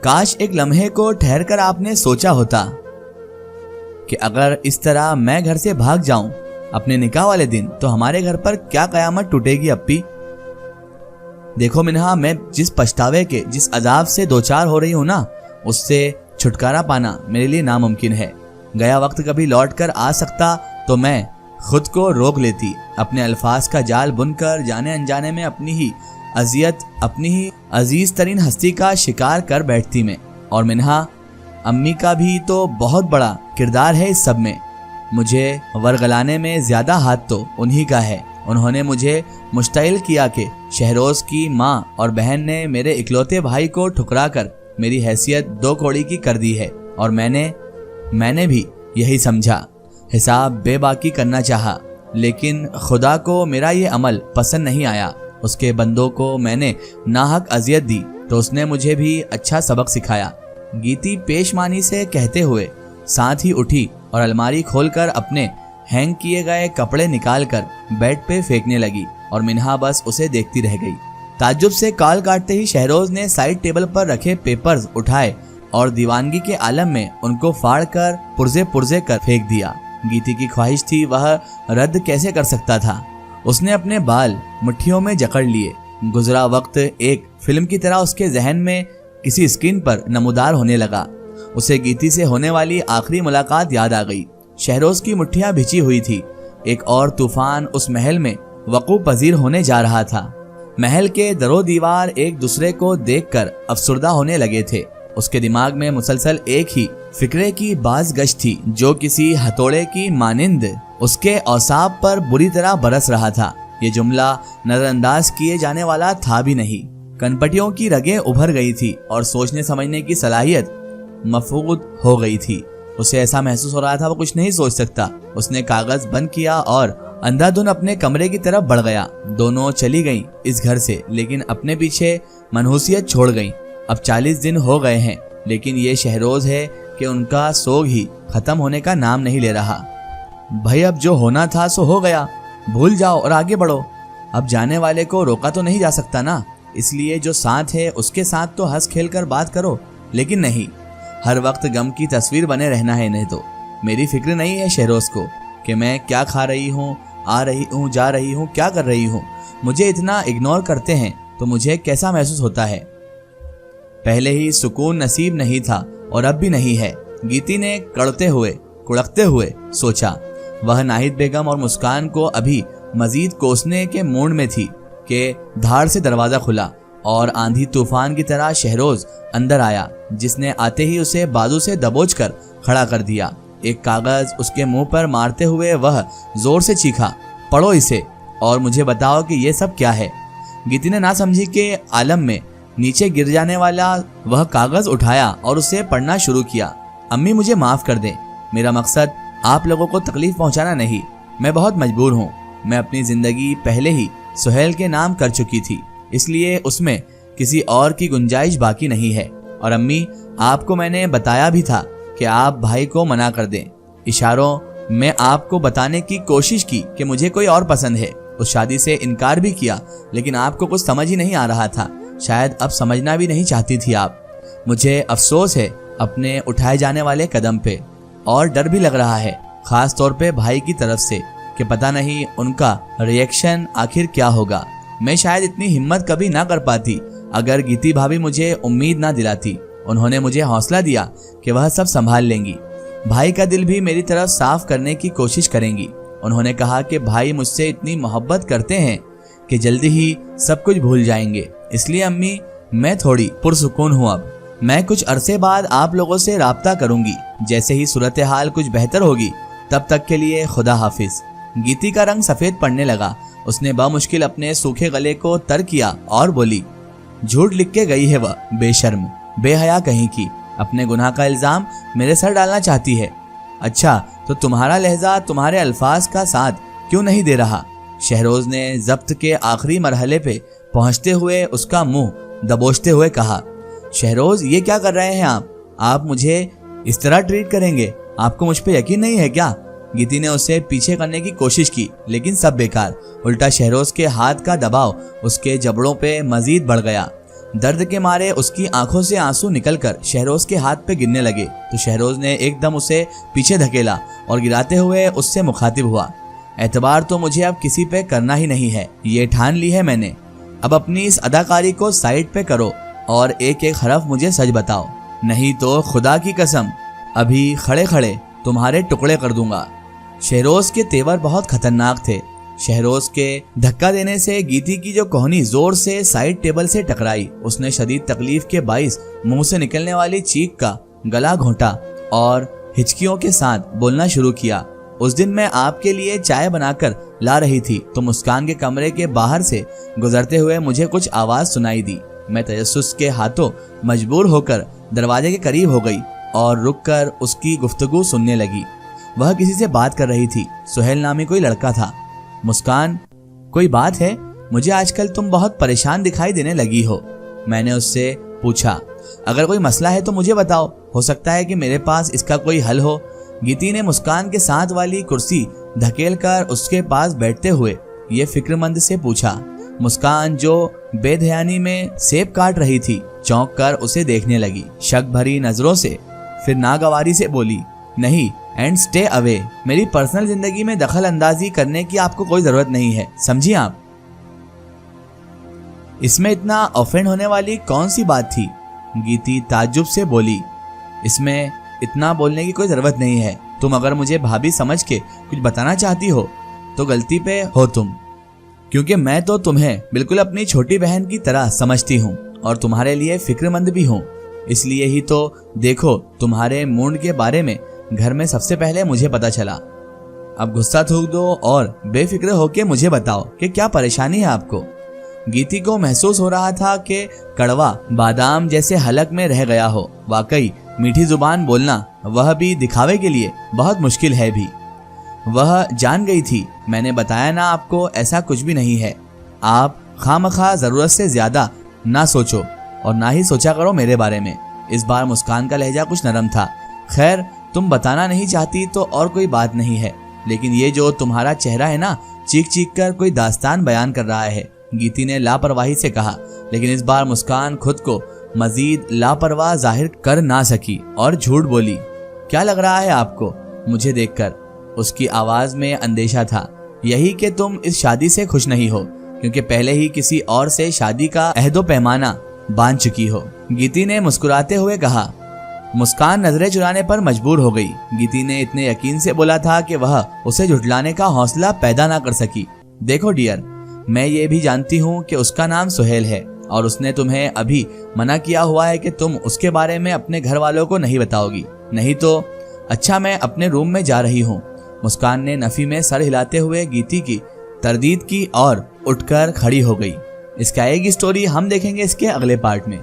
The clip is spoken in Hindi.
काश एक लम्हे को ठहरकर आपने सोचा होता कि अगर इस तरह मैं घर से भाग जाऊं अपने निकाह वाले दिन तो हमारे घर पर क्या कयामत टूटेगी अप्पी। देखो मिन्हा, मैं जिस पछतावे के, जिस अजाब से दो चार हो रही हूं ना, उससे छुटकारा पाना मेरे लिए नामुमकिन है। गया वक्त कभी लौट कर आ सकता तो मैं खुद को रोक लेती, अपने अल्फाज का जाल बुनकर जाने अनजाने में अपनी ही अजियत, अपनी ही अजीज तरीन हस्ती का शिकार कर बैठती मैं। और मिन्हा, अम्मी का भी तो बहुत बड़ा किरदार है इस सब में। मुझे वरगलाने में ज्यादा हाथ तो उन्हीं का है। उन्होंने मुझे मुश्तइल किया कि शहरोज की माँ और बहन ने मेरे इकलौते भाई को ठुकरा कर मेरी हैसियत दो कौड़ी की कर दी है, और मैंने भी यही समझा, हिसाब बेबाकी करना चाहा। लेकिन खुदा को मेरा ये अमल पसंद नहीं आया। उसके बंदों को मैंने नाहक अजियत दी तो उसने मुझे भी अच्छा सबक सिखाया। गीती पेशमानी से कहते हुए साथ ही उठी और अलमारी खोलकर अपने हैंग किए गए कपड़े निकालकर बेड पे फेंकने लगी, और मिन्हा बस उसे देखती रह गई। ताज्जुब से कॉल काटते ही शहरोज ने साइड टेबल पर रखे पेपर्स उठाए और दीवानगी के आलम में उनको फाड़ कर पुर्जे कर फेंक दिया। गीती की ख्वाहिश थी, वह रद्द कैसे कर सकता था। उसने अपने बाल मुट्ठियों में जकड़ लिए। गुजरा वक्त एक फिल्म की तरह उसके जहन में किसी स्क्रीन पर नमूदार होने लगा। उसे गीती से होने वाली आखिरी मुलाकात याद आ गई। शहरोज की मुट्ठियां भिजी हुई थी। एक और तूफान उस महल में वकू पजीर होने जा रहा था। महल के दरो दीवार एक दूसरे को देखकर अफसुर्दा होने लगे थे। उसके दिमाग में मुसलसल एक ही फिक्रे की बाज़गश थी, जो किसी हथौड़े की मानिंद उसके औसाब पर बुरी तरह बरस रहा था। ये जुमला नजरअंदाज किए जाने वाला था भी नहीं। कनपटियों की रगें उभर गई थी और सोचने समझने की सलाहियत मफूद हो गई थी। उसे ऐसा महसूस हो रहा था वो कुछ नहीं सोच सकता। उसने कागज बंद किया और अंधाधुन अपने कमरे की तरफ बढ़ गया। दोनों चली गईं इस घर से, लेकिन अपने पीछे मनहूसियत छोड़ गईं। अब 40 दिन हो गए हैं, लेकिन ये शहरोज है कि उनका सोग ही खत्म होने का नाम नहीं ले रहा। भाई, अब जो होना था सो हो गया, भूल जाओ और आगे बढ़ो। अब जाने वाले को रोका तो नहीं जा सकता ना, इसलिए जो साथ है उसके साथ तो हंस खेल कर बात करो। लेकिन नहीं, हर वक्त गम की तस्वीर बने रहना है। नहीं तो मेरी फिक्र नहीं है शहरोज को कि मैं क्या खा रही हूँ, आ रही हूँ, जा रही हूँ, क्या कर रही हूँ। मुझे इतना इग्नोर करते हैं तो मुझे कैसा महसूस होता है। पहले ही सुकून नसीब नहीं था और अब भी नहीं है। गीती ने कुड़कते हुए सोचा। वह नाहिद बेगम और मुस्कान को अभी मजीद कोसने के मूड में थी कि धाड़ से दरवाजा खुला और आंधी तूफान की तरह शहरोज अंदर आया, जिसने आते ही उसे बाजू से दबोच कर खड़ा कर दिया। एक कागज उसके मुंह पर मारते हुए वह जोर से चीखा, पढ़ो इसे और मुझे बताओ कि ये सब क्या है। गीती ने ना समझी के आलम में नीचे गिर जाने वाला वह कागज उठाया और उसे पढ़ना शुरू किया। अम्मी, मुझे माफ कर दें, मेरा मकसद आप लोगों को तकलीफ पहुंचाना नहीं। मैं बहुत मजबूर हूँ। मैं अपनी जिंदगी पहले ही सुहेल के नाम कर चुकी थी, इसलिए उसमें किसी और की गुंजाइश बाकी नहीं है। और अम्मी, आपको मैंने बताया भी था कि आप भाई को मना कर दें। इशारों में आपको बताने की कोशिश की कि मुझे कोई और पसंद है। उस शादी से इनकार भी किया, लेकिन आपको कुछ समझ ही नहीं आ रहा था। शायद अब समझना भी नहीं चाहती थी आप। मुझे अफसोस है अपने उठाए जाने वाले कदम पे, और डर भी लग रहा है, खास तौर पे भाई की तरफ से, कि पता नहीं उनका रिएक्शन आखिर क्या होगा। मैं शायद इतनी हिम्मत कभी ना कर पाती अगर गीती भाभी मुझे उम्मीद ना दिलाती। उन्होंने मुझे हौसला दिया कि वह सब संभाल लेंगी। भाई का दिल भी मेरी तरफ साफ करने की कोशिश करेंगी। उन्होंने कहा कि भाई मुझसे इतनी मोहब्बत करते हैं कि जल्दी ही सब कुछ भूल जाएंगे। इसलिए अम्मी, मैं थोड़ी पुरसुकून हूँ। अब मैं कुछ अरसे बाद आप लोगों से राब्ता करूंगी। जैसे ही सूरत हाल कुछ बेहतर होगी, तब तक के लिए खुदा हाफिज। गीती का रंग सफेद पड़ने लगा। उसने बामुश्किल अपने सूखे गले को तर किया और बोली, झूठ लिख के गई है वह, बेशर्म, बेहया कहीं की। अपने गुनाह का इल्जाम मेरे सर डालना चाहती है। अच्छा, तो तुम्हारा लहजा तुम्हारे अल्फाज का साथ क्यों नहीं दे रहा? शहरोज ने जब्त के आखिरी मरहले पे पहुंचते हुए उसका मुंह दबोचते हुए कहा, शहरोज, ये क्या कर रहे हैं आप मुझे इस तरह ट्रीट करेंगे? आपको मुझ पे यकीन नहीं है क्या? गीती ने उसे पीछे करने की कोशिश की, लेकिन सब बेकार। उल्टा शहरोज के हाथ का दबाव उसके जबड़ों पे मजीद बढ़ गया। दर्द के मारे उसकी आंखों से आंसू निकलकर शहरोज के हाथ पे गिरने लगे तो शहरोज ने एकदम उसे पीछे धकेला और गिराते हुए उससे मुखातिब हुआ। एतबार तो मुझे अब किसी पे करना ही नहीं है, ये ठान ली है मैंने। अब अपनी इस अदाकारी को साइड पे करो और एक एक हरफ मुझे सच बताओ, नहीं तो खुदा की कसम अभी खड़े खड़े तुम्हारे टुकड़े कर दूंगा। शहरोज के तेवर बहुत खतरनाक थे। शहरोज के धक्का देने से गीती की जो कोहनी जोर से साइड टेबल से टकराई। उसने शदीद तकलीफ के बाइस मुंह से निकलने वाली चीख का गला घोंटा और हिचकियों के साथ बोलना शुरू किया। उस दिन मैं आपके लिए चाय बनाकर ला रही थी तो मुस्कान के कमरे के बाहर से गुजरते हुए मुझे कुछ आवाज सुनाई दी। मैं तजस्सुस के हाथों मजबूर होकर दरवाजे के करीब हो गई और रुककर उसकी गुफ्तगू सुनने लगी। वह किसी से बात कर रही थी। सुहेल नामी कोई लड़का था। मुस्कान, कोई बात है? मुझे आजकल तुम बहुत परेशान दिखाई देने लगी हो। मैंने उससे पूछा। अगर कोई मसला है तो मुझे बताओ, हो सकता है कि मेरे पास इसका कोई हल हो। गीती ने मुस्कान के साथ वाली कुर्सी धकेलकर उसके पास बैठते हुए ये फिक्रमंद से पूछा। मुस्कान जो बेध्यानी में सेब काट रही थी चौंक कर उसे देखने लगी शक भरी नजरों से, फिर नागवारी से बोली, नहीं एंड स्टे अवे। मेरी पर्सनल जिंदगी में दखल अंदाजी करने की आपको कोई जरूरत नहीं है, समझी आप? इसमें इतना ऑफेंड होने वाली कौन सी बात थी? गीती ताज्जुब से बोली। इसमें इतना बोलने की कोई जरूरत नहीं है। तुम अगर मुझे भाभी समझ के कुछ बताना चाहती हो तो गलती पे हो तुम, क्योंकि मैं तो तुम्हें बिल्कुल अपनी छोटी बहन की तरह समझती हूँ और तुम्हारे लिए फिक्रमंद भी हूँ। इसलिए ही तो देखो, तुम्हारे मूड के बारे में घर में सबसे पहले मुझे पता चला। अब गुस्सा थूक दो और बेफिक्र होके मुझे बताओ कि क्या परेशानी है आपको। गीती को महसूस हो रहा था कि कड़वा बादाम जैसे हलक में रह गया हो। वाकई मीठी जुबान बोलना, वह भी दिखावे के लिए, बहुत मुश्किल है भी। वह जान गई थी, मैंने बताया ना आपको, ऐसा कुछ भी नहीं है। आप खामखा जरूरत से ज्यादा ना सोचो और ना ही सोचा करो मेरे बारे में। इस बार मुस्कान का लहजा कुछ नरम था। खैर, तुम बताना नहीं चाहती तो और कोई बात नहीं है, लेकिन ये जो तुम्हारा चेहरा है ना, चीख चीख कर कोई दास्तान बयान कर रहा है। गीती ने लापरवाही से कहा, लेकिन इस बार मुस्कान खुद को मजीद लापरवाह जाहिर कर ना सकी और झूठ बोली। क्या लग रहा है आपको मुझे देखकर? उसकी आवाज में अंदेशा था। यही कि तुम इस शादी से खुश नहीं हो, क्योंकि पहले ही किसी और से शादी का अहदो पैमाना बांध चुकी हो। गीती ने मुस्कुराते हुए कहा। मुस्कान नजरें चुराने पर मजबूर हो गई। गीती ने इतने यकीन से बोला था कि वह उसे झुठलाने का हौसला पैदा ना कर सकी। देखो डियर, मैं ये भी जानती हूँ कि उसका नाम सुहेल है और उसने तुम्हें अभी मना किया हुआ है कि तुम उसके बारे में अपने घर वालों को नहीं बताओगी। नहीं तो अच्छा, मैं अपने रूम में जा रही हूँ। मुस्कान ने नफी में सर हिलाते हुए गीती की तरदीद की और उठकर खड़ी हो गई। इसका एक स्टोरी हम देखेंगे इसके अगले पार्ट में।